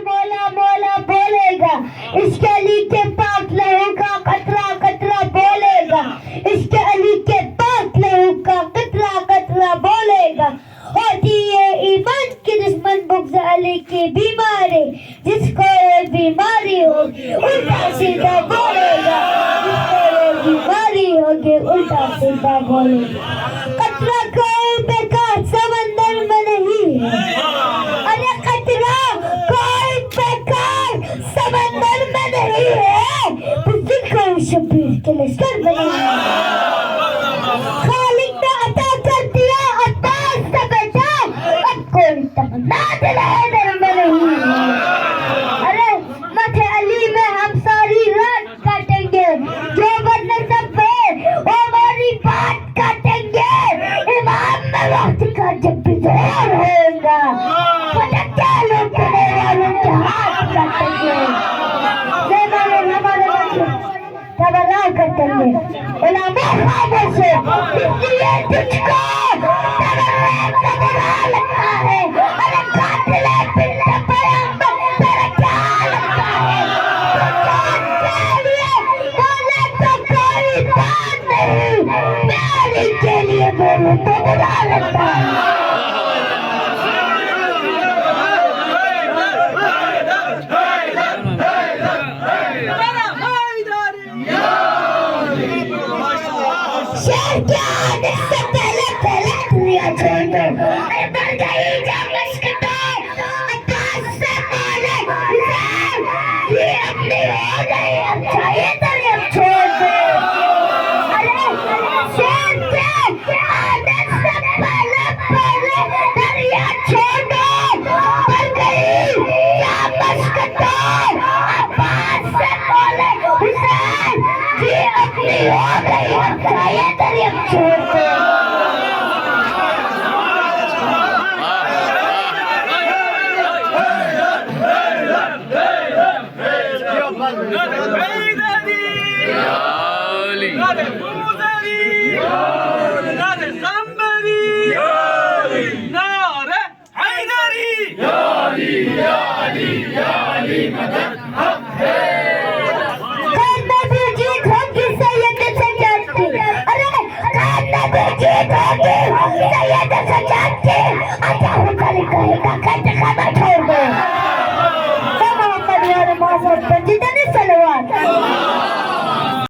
مولا مولا بولے گا، اس کے علی کے پاک لہو کا قطرہ قطرہ بولے گا، اس کے علی کے پاک لہو کا قطرہ قطرہ بولے گا۔ ہوتی ہے ایمان کی دشمن بغض علی کی بیماری، جس کو یہ بیماری ہوگی الٹا سیدھا بولے گا، جس کو یہ بیماری ہوگی الٹا سیدھا بولے گا۔ قطرہ کوئی بیکار سمندر میں نہیں ہے، ارے قطرہ کوئی بیکار سمندر میں نہیں ہے، پھر کوئی شبیر کے لشکر میں نہیں ہے۔ خالق نے عطا کر دیا عباس سے بیٹا، اب کوئی تمنا دل حیدر میں نہیں ہے۔ ارے مٹھے علی میں ہم ساری رات کاٹیں گے، جو بدلے سب پہ وہ ہماری بات کاٹیں گے، امام میں وقت کا جب بھی ظہور ہوگا، پٹکے لوٹنے والوں کے ہاتھ کاٹیں گے۔ ہمارے بچے تبرہ کرتے ہیں علماء خوابوں سے، اس لیے تجھ کو تبرہ کا برا لگتا ہے۔ ارے قاتل بنت پیغمبر تیرا کیا لگتا ہے؟ تو جان کے لیے بولے تو کوئی بات نہیں، پیاری کے لیے بولے تو برا لگتا ہے۔ شیر کے آنے سے پہلے پہلے دنیا چھوڑ دو، اے بڑھ گئی جب مشکتیں عباس سے مولے حسین، یہ اپنی ہو گئی اب چاہیے دریا چھوڑ دو۔ ارے شیر کے آنے سے پہلے پہلے دریا چھوڑ دو، بڑھ گئی جب مشکتیں عباس سے مولے حسین، یہ اپنی ہو گئی اب چاہیے دریا چھوڑ دو۔ یا علی